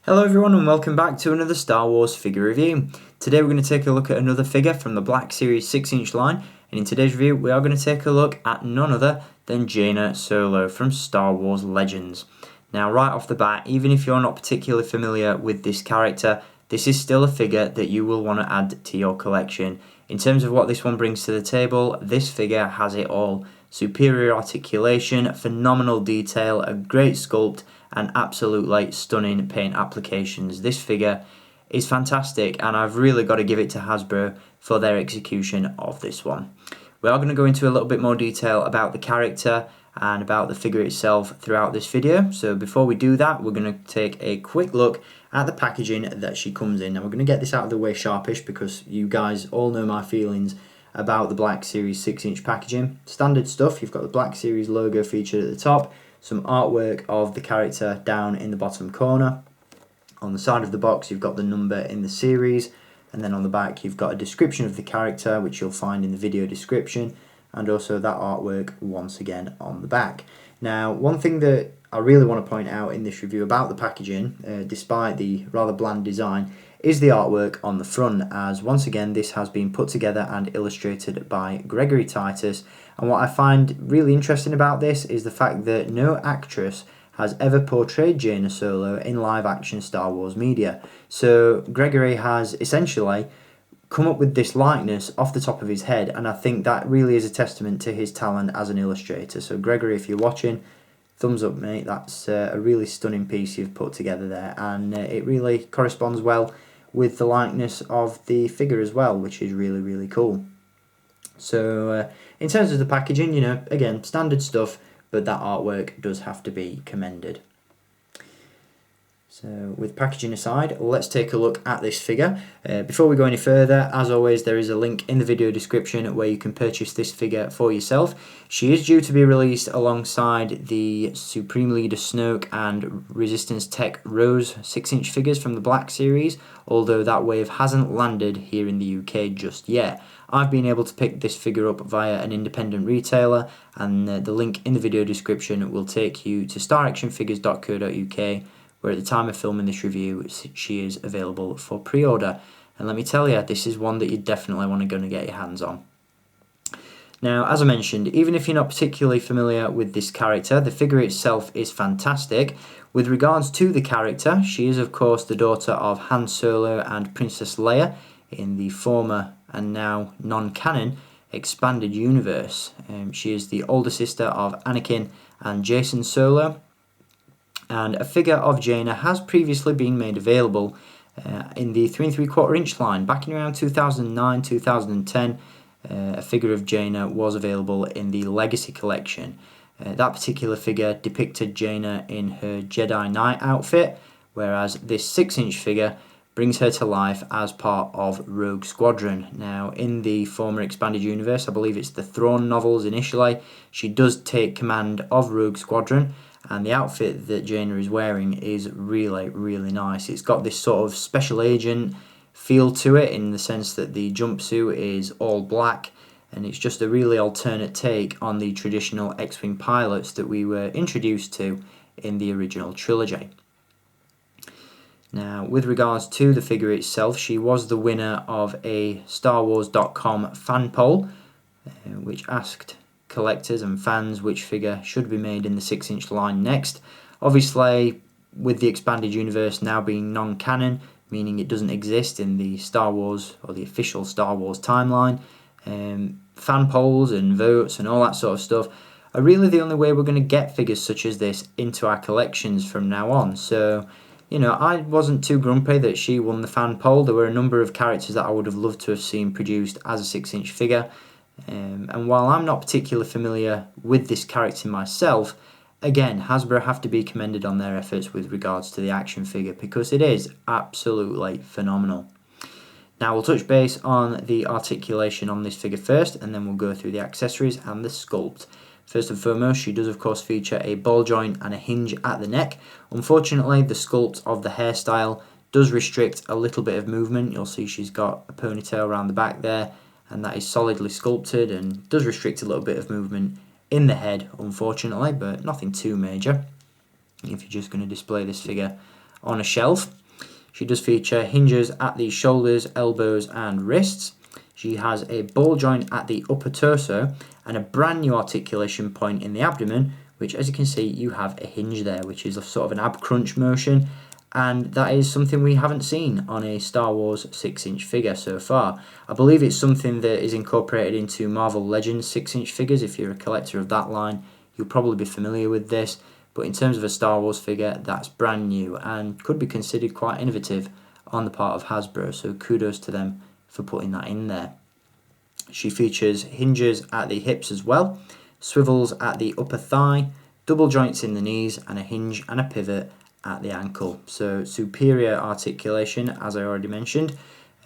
Hello everyone and welcome back to another Star Wars figure review. Today we're going to take a look at another figure from the Black Series 6-inch line, and in today's review we are going to take a look at none other than Jaina Solo from Star Wars Legends. Now right off the bat, even if you're not particularly familiar with this character, this is still a figure that you will want to add to your collection. In terms of what this one brings to the table, this figure has it all. Superior articulation, phenomenal detail, a great sculpt, and absolutely stunning paint applications. This figure is fantastic, and I've really got to give it to Hasbro for their execution of this one. We are going to go into a little bit more detail about the character and about the figure itself throughout this video. So before we do that, we're going to take a quick look at the packaging that she comes in. Now we're going to get this out of the way sharpish because you guys all know my feelings about the Black Series 6-inch packaging. Standard stuff, you've got the Black Series logo featured at the top, some artwork of the character down in the bottom corner. On the side of the box you've got the number in the series, and then on the back you've got a description of the character which you'll find in the video description, and also that artwork once again on the back. Now one thing that I really want to point out in this review about the packaging, despite the rather bland design, is the artwork on the front, as once again this has been put together and illustrated by Gregory Titus. And what I find really interesting about this is the fact that no actress has ever portrayed Jaina Solo in live action Star Wars media. So Gregory has essentially come up with this likeness off the top of his head, and I think that really is a testament to his talent as an illustrator. So Gregory, if you're watching, thumbs up mate, that's a really stunning piece you've put together there, and it really corresponds well with the likeness of the figure as well, which is really cool. So in terms of the packaging, you know, again, standard stuff, but that artwork does have to be commended. So with packaging aside, let's take a look at this figure. Before we go any further, as always, there is a link in the video description where you can purchase this figure for yourself. She is due to be released alongside the Supreme Leader Snoke and Resistance Tech Rose 6-inch figures from the Black Series, although that wave hasn't landed here in the UK just yet. I've been able to pick this figure up via an independent retailer, and the link in the video description will take you to staractionfigures.co.uk, where at the time of filming this review she is available for pre-order. And let me tell you, this is one that you definitely want to get your hands on. Now, as I mentioned, even if you're not particularly familiar with this character, the figure itself is fantastic. With regards to the character, she is of course the daughter of Han Solo and Princess Leia in the former and now non-canon expanded universe. She is the older sister of Anakin and Jason Solo, and a figure of Jaina has previously been made available in the 3 3/4 inch line back in around 2009-2010. A figure of Jaina was available in the Legacy collection. That particular figure depicted Jaina in her Jedi Knight outfit, whereas this 6-inch figure brings her to life as part of Rogue Squadron. Now, in the former expanded universe, I believe it's the Thrawn novels initially, she does take command of Rogue Squadron, and the outfit that Jaina is wearing is really nice. It's got this sort of special agent feel to it, in the sense that the jumpsuit is all black, and it's just a really alternate take on the traditional X-Wing pilots that we were introduced to in the original trilogy. Now, with regards to the figure itself, she was the winner of a StarWars.com fan poll, which asked collectors and fans which figure should be made in the 6-inch line next. Obviously, with the expanded universe now being non-canon, meaning it doesn't exist in the Star Wars or the official Star Wars timeline, fan polls and votes and all that sort of stuff are really the only way we're going to get figures such as this into our collections from now on. So, you know, I wasn't too grumpy that she won the fan poll. There were a number of characters that I would have loved to have seen produced as a 6-inch figure. And while I'm not particularly familiar with this character myself, again, Hasbro have to be commended on their efforts with regards to the action figure, because it is absolutely phenomenal. Now we'll touch base on the articulation on this figure first, and then we'll go through the accessories and the sculpt. First and foremost, she does of course feature a ball joint and a hinge at the neck. Unfortunately, the sculpt of the hairstyle does restrict a little bit of movement. You'll see she's got a ponytail around the back there, and that is solidly sculpted and does restrict a little bit of movement in the head, unfortunately, but nothing too major if you're just going to display this figure on a shelf. She does feature hinges at the shoulders, elbows and wrists. She has a ball joint at the upper torso and a brand new articulation point in the abdomen, which, as you can see, you have a hinge there, which is a sort of an ab crunch motion, and that is something we haven't seen on a Star Wars 6-inch figure so far. I believe it's something that is incorporated into Marvel Legends 6-inch figures. If you're a collector of that line, you'll probably be familiar with this, but in terms of a Star Wars figure, that's brand new and could be considered quite innovative on the part of Hasbro, so kudos to them for putting that in there. She features hinges at the hips as well, swivels at the upper thigh, double joints in the knees, and a hinge and a pivot at the ankle. So superior articulation, as I already mentioned.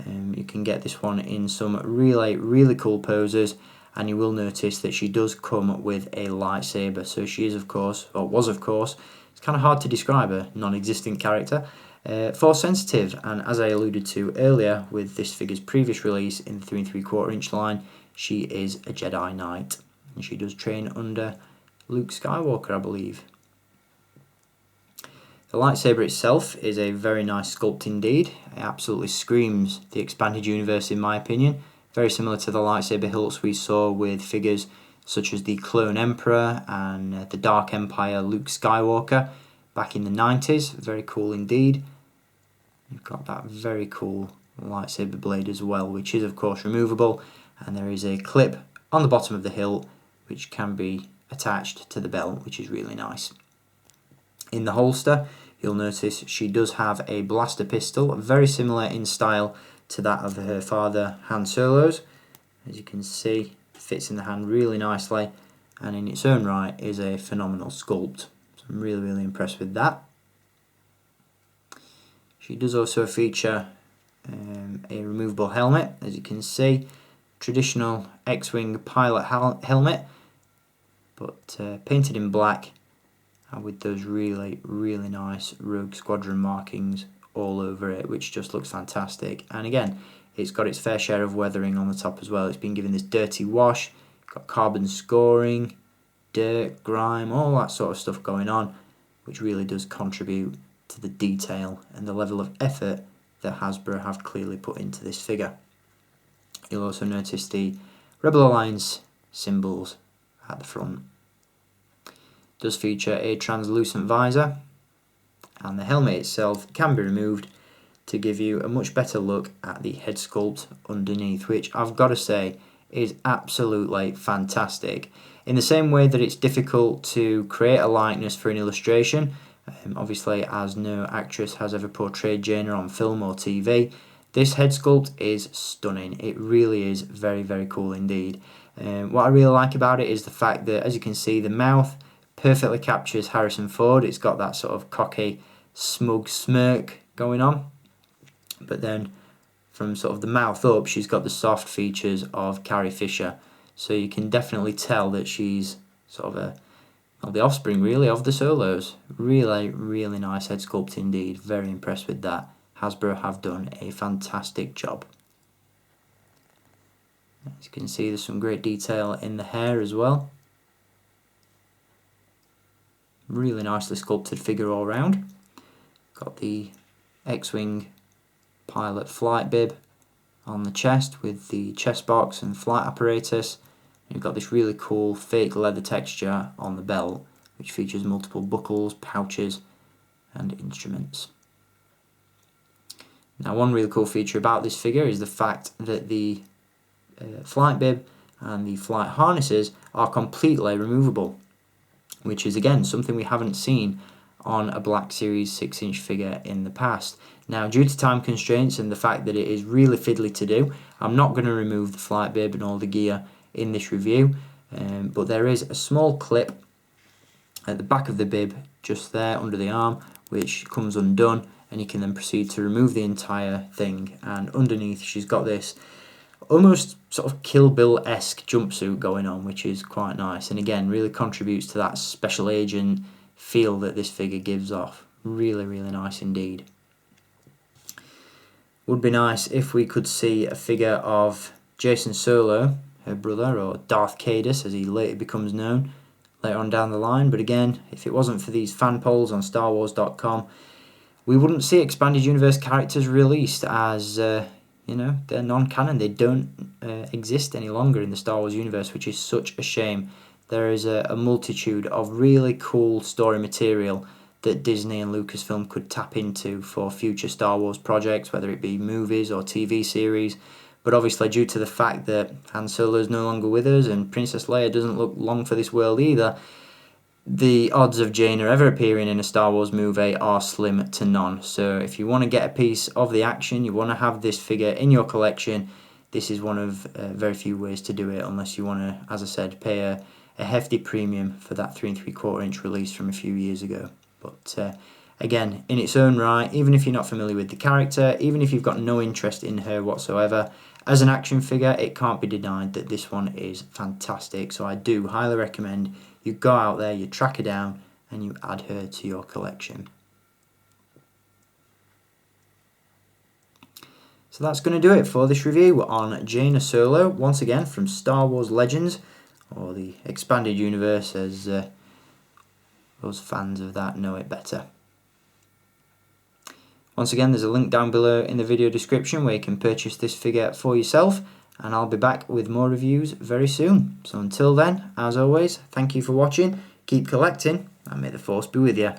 You can get this one in some really cool poses, and you will notice that she does come with a lightsaber. So she is, of course, or was, of course, it's kind of hard to describe a non-existent character, force sensitive, and as I alluded to earlier with this figure's previous release in the 3 3/4 inch line, she is a Jedi Knight, and she does train under Luke Skywalker, I believe. The lightsaber itself is a very nice sculpt indeed. It absolutely screams the expanded universe in my opinion. Very similar to the lightsaber hilts we saw with figures such as the Clone Emperor and the Dark Empire Luke Skywalker back in the 90s. Very cool indeed. You've got that very cool lightsaber blade as well, which is of course removable, and there is a clip on the bottom of the hilt which can be attached to the belt, which is really nice. In the holster, you'll notice she does have a blaster pistol, very similar in style to that of her father Han Solo's. As you can see, fits in the hand really nicely, and in its own right is a phenomenal sculpt. So I'm really impressed with that. She does also feature a removable helmet, as you can see, traditional X-Wing pilot helmet, but painted in black, and with those really nice Rogue Squadron markings all over it, which just looks fantastic. And again, it's got its fair share of weathering on the top as well. It's been given this dirty wash, got carbon scoring, dirt, grime, all that sort of stuff going on, which really does contribute to the detail and the level of effort that Hasbro have clearly put into this figure. You'll also notice the Rebel Alliance symbols at the front. It does feature a translucent visor, and the helmet itself can be removed to give you a much better look at the head sculpt underneath, which I've got to say is absolutely fantastic. In the same way that it's difficult to create a likeness for an illustration, obviously as no actress has ever portrayed Jaina on film or TV, this head sculpt is stunning. It really is very cool indeed. What I really like about it is the fact that, as you can see, the mouth perfectly captures Harrison Ford. It's got that sort of cocky, smug smirk going on. But then from sort of the mouth up, she's got the soft features of Carrie Fisher. So you can definitely tell that she's sort of the offspring, really, of the Solos. Really nice head sculpt indeed. Very impressed with that. Hasbro have done a fantastic job. As you can see, there's some great detail in the hair as well. Really nicely sculpted figure all round. Got the X-Wing pilot flight bib on the chest with the chest box and flight apparatus. You've got this really cool fake leather texture on the belt, which features multiple buckles, pouches and instruments. Now, one really cool feature about this figure is the fact that the flight bib and the flight harnesses are completely removable, which is again something we haven't seen on a Black Series 6-inch figure in the past. Now, due to time constraints and the fact that it is really fiddly to do, I'm not going to remove the flight bib and all the gear in this review, but there is a small clip at the back of the bib just there under the arm, which comes undone, and you can then proceed to remove the entire thing. And underneath, she's got this almost sort of Kill Bill-esque jumpsuit going on, which is quite nice, and again really contributes to that special agent feel that this figure gives off. Really nice indeed. Would be nice if we could see a figure of Jaina Solo, her brother, or Darth Caedus as he later becomes known later on down the line, but again, if it wasn't for these fan polls on StarWars.com, we wouldn't see expanded universe characters released as, you know, they're non-canon. They don't exist any longer in the Star Wars universe, which is such a shame. There is a multitude of really cool story material that Disney and Lucasfilm could tap into for future Star Wars projects, whether it be movies or TV series. But obviously, due to the fact that Han Solo is no longer with us and Princess Leia doesn't look long for this world either, the odds of Jaina ever appearing in a Star Wars movie are slim to none. So if you want to get a piece of the action, you want to have this figure in your collection, this is one of very few ways to do it, unless you want to, as I said, pay a hefty premium for that 3 3/4 inch release from a few years ago. But again, in its own right, even if you're not familiar with the character, even if you've got no interest in her whatsoever, as an action figure, it can't be denied that this one is fantastic. So I do highly recommend you go out there, you track her down, and you add her to your collection. So that's going to do it for this review on Jaina Solo, once again from Star Wars Legends, or the Expanded Universe as those fans of that know it better. Once again, there's a link down below in the video description where you can purchase this figure for yourself, and I'll be back with more reviews very soon. So until then, as always, thank you for watching, keep collecting, and may the Force be with you.